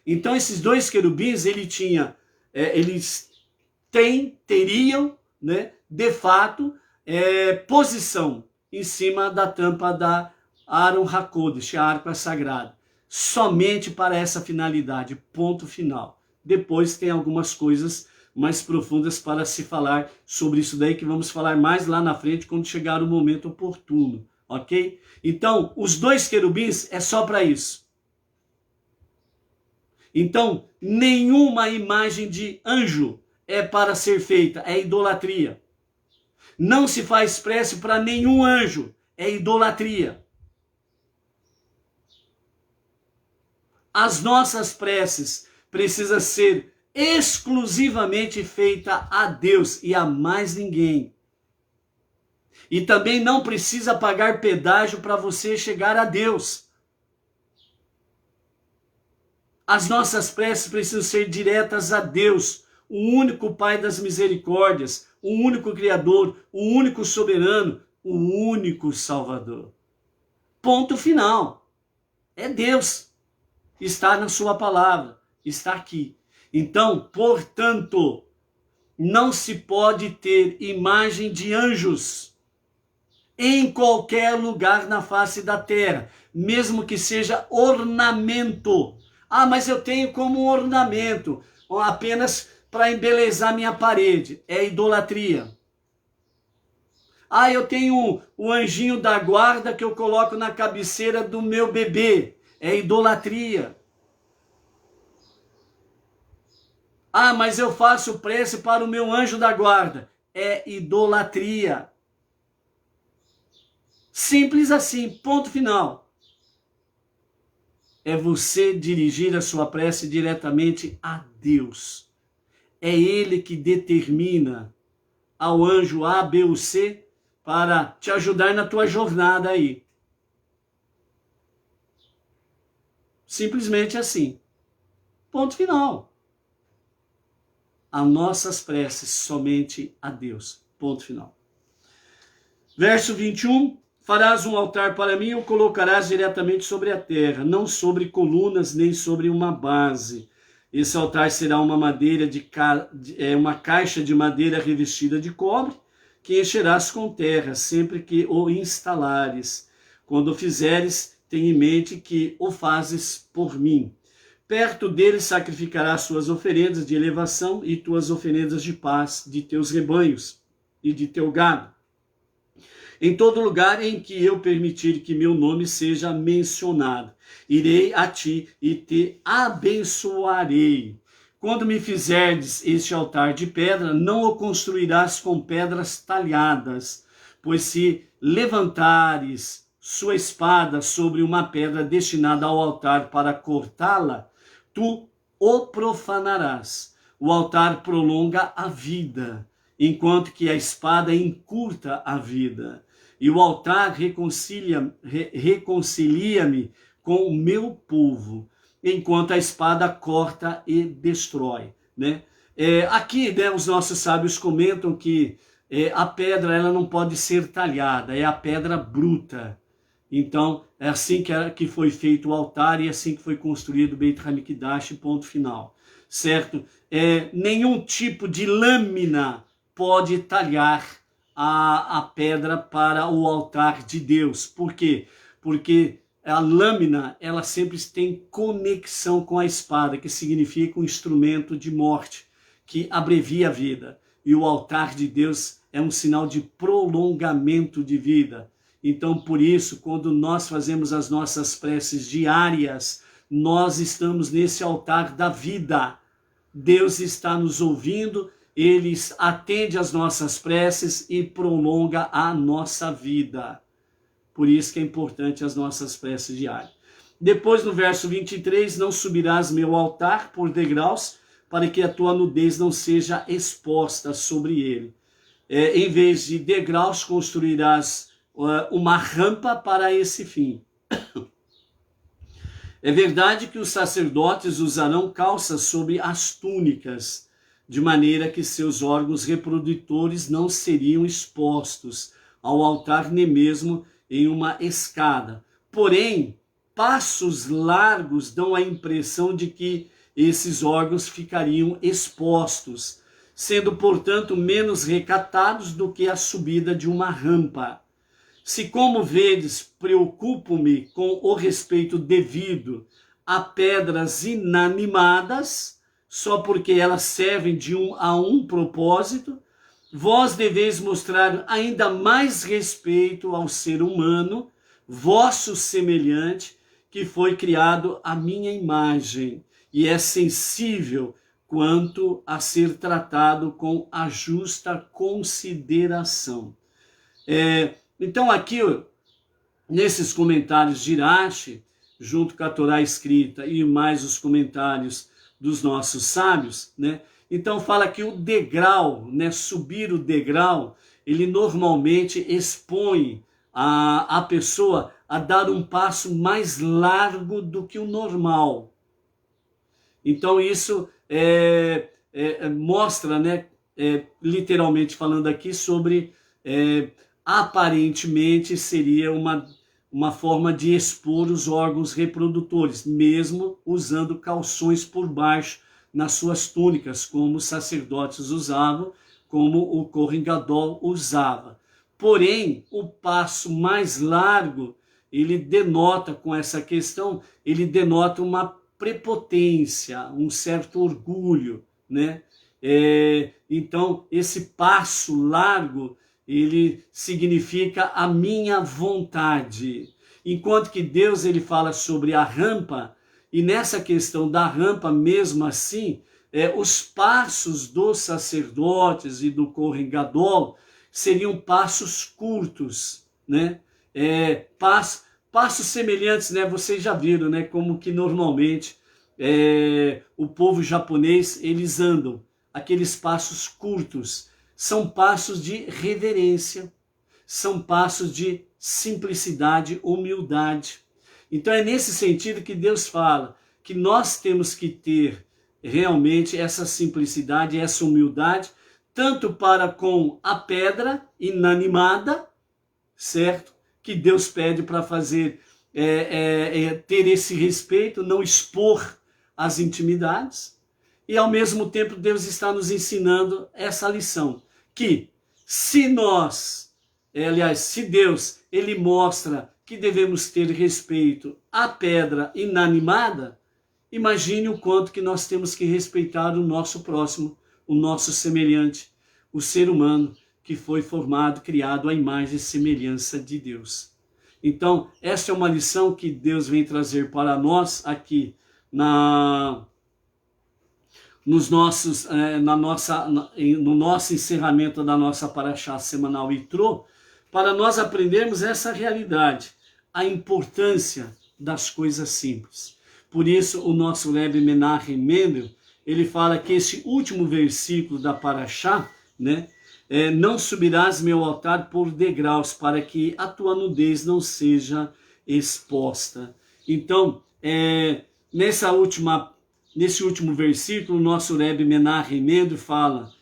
Então esses 2 querubins, eles teriam, de fato, posição em cima da tampa da Aron HaKodesh, a arca sagrada. Somente para essa finalidade, ponto final. Depois tem algumas coisas mais profundas para se falar sobre isso daí, que vamos falar mais lá na frente, quando chegar o momento oportuno, ok? Então, os 2 querubins é só para isso. Então, nenhuma imagem de anjo é para ser feita, é idolatria. Não se faz prece para nenhum anjo, é idolatria. As nossas preces precisam ser exclusivamente feita a Deus e a mais ninguém. E também não precisa pagar pedágio para você chegar a Deus. As nossas preces precisam ser diretas a Deus, o único Pai das misericórdias, o único Criador, o único soberano, o único Salvador. Ponto final. É Deus. Está na sua palavra, está aqui. Então, portanto, não se pode ter imagem de anjos em qualquer lugar na face da terra, mesmo que seja ornamento. Ah, mas eu tenho como um ornamento, apenas para embelezar minha parede. É idolatria. Ah, eu tenho o anjinho da guarda que eu coloco na cabeceira do meu bebê. É idolatria. Ah, mas eu faço prece para o meu anjo da guarda. É idolatria. Simples assim, ponto final. É você dirigir a sua prece diretamente a Deus. É Ele que determina ao anjo A, B ou C para te ajudar na tua jornada aí. Simplesmente assim. Ponto final. As nossas preces somente a Deus. Ponto final. Verso 21. Farás um altar para mim e o colocarás diretamente sobre a terra, não sobre colunas nem sobre uma base. Esse altar será uma uma caixa de madeira revestida de cobre, que encherás com terra sempre que o instalares. Quando o fizeres, tenha em mente que o fazes por mim. Perto dele sacrificarás suas oferendas de elevação e tuas oferendas de paz de teus rebanhos e de teu gado. Em todo lugar em que eu permitir que meu nome seja mencionado, irei a ti e te abençoarei. Quando me fizerdes este altar de pedra, não o construirás com pedras talhadas, pois se levantares sua espada sobre uma pedra destinada ao altar para cortá-la, tu o profanarás. O altar prolonga a vida, enquanto que a espada encurta a vida. E o altar reconcilia-me com o meu povo, enquanto a espada corta e destrói. Né? Aqui, né, os nossos sábios comentam que a pedra ela não pode ser talhada, é a pedra bruta. Então, é assim que foi feito o altar e é assim que foi construído o Beit HaMikdash, ponto final. Certo? Nenhum tipo de lâmina pode talhar a pedra para o altar de Deus. Por quê? Porque a lâmina, ela sempre tem conexão com a espada, que significa um instrumento de morte, que abrevia a vida. E o altar de Deus é um sinal de prolongamento de vida. Então, por isso, quando nós fazemos as nossas preces diárias, nós estamos nesse altar da vida. Deus está nos ouvindo, Ele atende às nossas preces e prolonga a nossa vida. Por isso que é importante as nossas preces diárias. Depois, no verso 23, não subirás meu altar por degraus, para que a tua nudez não seja exposta sobre ele. Em vez de degraus, construirás uma rampa para esse fim. É verdade que os sacerdotes usarão calças sobre as túnicas, de maneira que seus órgãos reprodutores não seriam expostos ao altar, nem mesmo em uma escada. Porém, passos largos dão a impressão de que esses órgãos ficariam expostos, sendo, portanto, menos recatados do que a subida de uma rampa. Se, como vedes, preocupo-me com o respeito devido a pedras inanimadas, só porque elas servem de um propósito, vós deveis mostrar ainda mais respeito ao ser humano, vosso semelhante, que foi criado à minha imagem, e é sensível quanto a ser tratado com a justa consideração. Então aqui, nesses comentários de Irache, junto com a Torá escrita e mais os comentários dos nossos sábios, né? Então fala que o degrau, né, subir o degrau, ele normalmente expõe a pessoa a dar um passo mais largo do que o normal. Então isso mostra, né, literalmente falando aqui, sobre aparentemente seria uma forma de expor os órgãos reprodutores, mesmo usando calções por baixo nas suas túnicas, como os sacerdotes usavam, como o Kohen Gadol usava. Porém, o passo mais largo, ele denota, com essa questão, ele denota uma prepotência, um certo orgulho, né? Então, esse passo largo, ele significa a minha vontade. Enquanto que Deus, ele fala sobre a rampa, e nessa questão da rampa, mesmo assim, os passos dos sacerdotes e do Kohen Gadol seriam passos curtos, né? Passos semelhantes, né? Vocês já viram, né? Como que normalmente o povo japonês, eles andam. Aqueles passos curtos são passos de reverência, são passos de simplicidade, humildade. Então é nesse sentido que Deus fala que nós temos que ter realmente essa simplicidade, essa humildade, tanto para com a pedra inanimada, certo? Que Deus pede para fazer, ter esse respeito, não expor as intimidades. E ao mesmo tempo Deus está nos ensinando essa lição, que se Deus, ele mostra que devemos ter respeito à pedra inanimada, imagine o quanto que nós temos que respeitar o nosso próximo, o nosso semelhante, o ser humano que foi formado, criado à imagem e semelhança de Deus. Então, essa é uma lição que Deus vem trazer para nós aqui no nosso encerramento da nossa Parashá semanal Itrô, para nós aprendermos essa realidade, a importância das coisas simples. Por isso, o nosso Rebbe Menachem Mendel, ele fala que esse último versículo da Parashá, né, não subirás meu altar por degraus, para que a tua nudez não seja exposta. Então, nesse último versículo, o nosso Rebbe Menachem Mendel fala,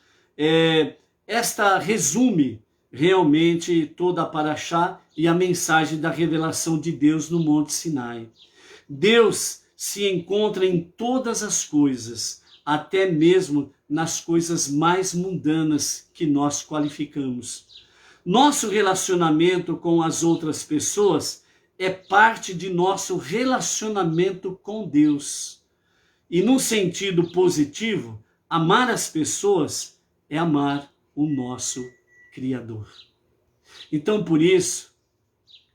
esta resume realmente toda a Parashá e a mensagem da revelação de Deus no Monte Sinai. Deus se encontra em todas as coisas, até mesmo nas coisas mais mundanas que nós qualificamos. Nosso relacionamento com as outras pessoas é parte de nosso relacionamento com Deus. E num sentido positivo, amar as pessoas é amar o nosso Criador. Então, por isso,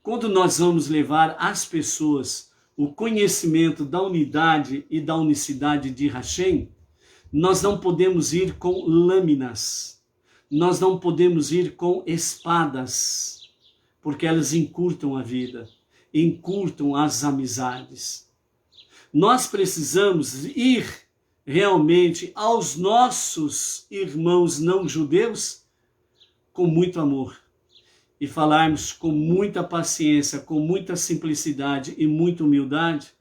quando nós vamos levar às pessoas o conhecimento da unidade e da unicidade de Hashem, nós não podemos ir com lâminas, nós não podemos ir com espadas, porque elas encurtam a vida, encurtam as amizades. Nós precisamos ir realmente aos nossos irmãos não judeus com muito amor e falarmos com muita paciência, com muita simplicidade e muita humildade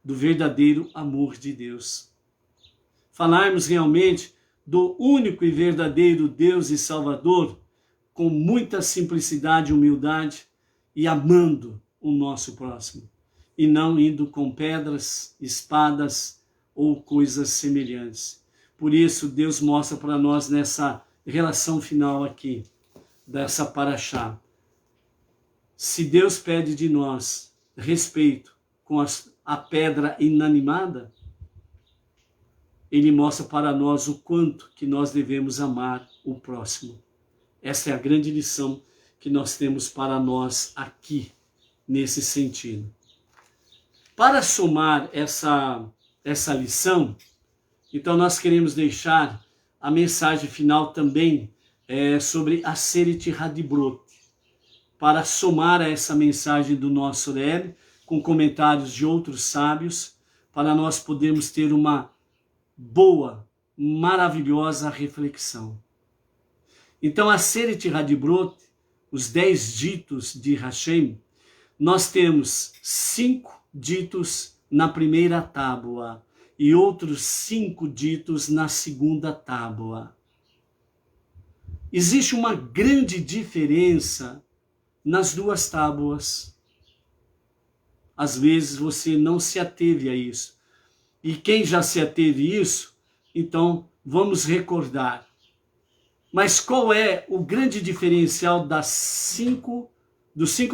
do verdadeiro amor de Deus. Falarmos realmente do único e verdadeiro Deus e Salvador com muita simplicidade e humildade e amando o nosso próximo e não indo com pedras, espadas ou coisas semelhantes. Por isso Deus mostra para nós nessa relação final aqui dessa Parashá. Se Deus pede de nós respeito com a pedra inanimada, Ele mostra para nós o quanto que nós devemos amar o próximo. Essa é a grande lição que nós temos para nós aqui, nesse sentido. Para somar essa lição, então nós queremos deixar a mensagem final também sobre a Aseret Hadibrot, para somar a essa mensagem do nosso Rebbe, com comentários de outros sábios, para nós podermos ter uma boa, maravilhosa reflexão. Então, a Aseret Hadibrot, os 10 ditos de Hashem, nós temos 5 ditos na primeira tábua e outros 5 ditos na segunda tábua. Existe uma grande diferença nas duas tábuas. Às vezes você não se ateve a isso. E quem já se ateve a isso, então vamos recordar. Mas qual é o grande diferencial dos 5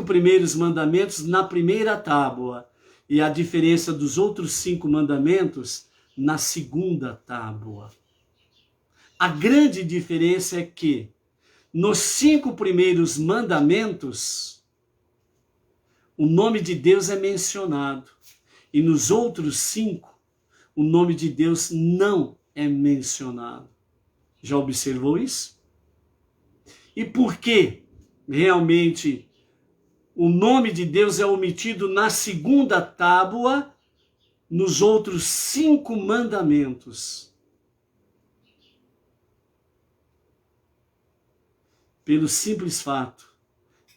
primeiros mandamentos na primeira tábua e a diferença dos outros 5 mandamentos na segunda tábua? A grande diferença é que nos 5 primeiros mandamentos, o nome de Deus é mencionado. E nos outros 5, o nome de Deus não é mencionado. Já observou isso? E por que realmente o nome de Deus é omitido na segunda tábua, nos outros 5 mandamentos? Pelo simples fato,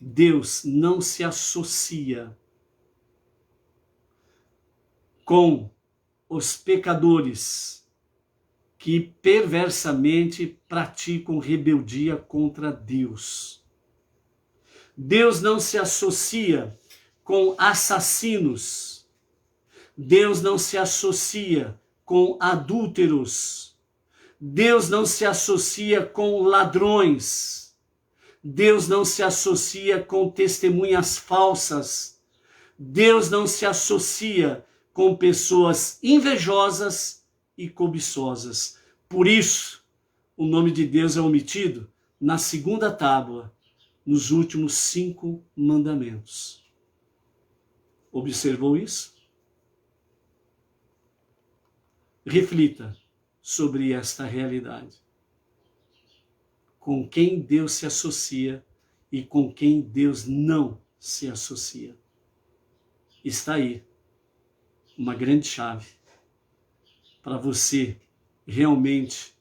Deus não se associa com os pecadores que perversamente praticam rebeldia contra Deus. Deus não se associa com assassinos. Deus não se associa com adúlteros. Deus não se associa com ladrões. Deus não se associa com testemunhas falsas. Deus não se associa com pessoas invejosas e cobiçosas. Por isso, o nome de Deus é omitido na segunda tábua, nos últimos 5 mandamentos. Observou isso? Reflita sobre esta realidade. Com quem Deus se associa e com quem Deus não se associa. Está aí uma grande chave para você realmente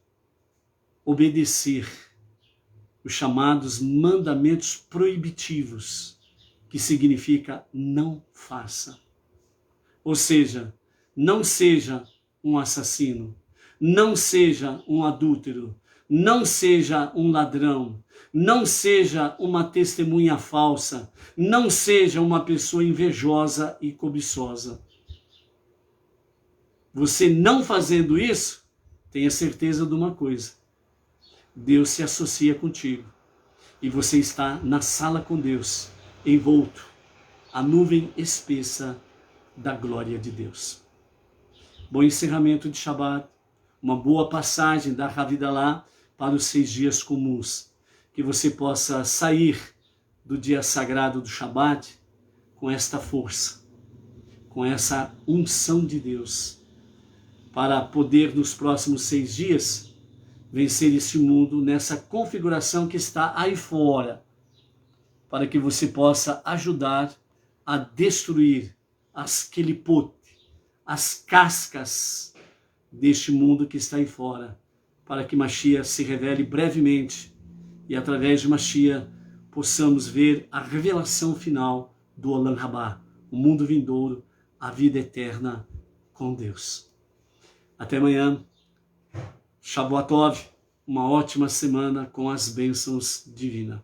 obedecer os chamados mandamentos proibitivos, que significa não faça. Ou seja, não seja um assassino, não seja um adúltero, não seja um ladrão, não seja uma testemunha falsa, não seja uma pessoa invejosa e cobiçosa. Você não fazendo isso, tenha certeza de uma coisa: Deus se associa contigo e você está na sala com Deus, envolto a nuvem espessa da glória de Deus. Bom encerramento de Shabat, uma boa passagem da Havidalah para os 6 dias comuns. Que você possa sair do dia sagrado do Shabat com esta força, com essa unção de Deus, para poder nos próximos 6 dias vencer esse mundo nessa configuração que está aí fora, para que você possa ajudar a destruir as kelipot, as cascas deste mundo que está aí fora, para que Mashiach se revele brevemente e através de Mashiach possamos ver a revelação final do Olam Rabá, o mundo vindouro, a vida eterna com Deus. Até amanhã. Shavuot Tov, uma ótima semana com as bênçãos divinas.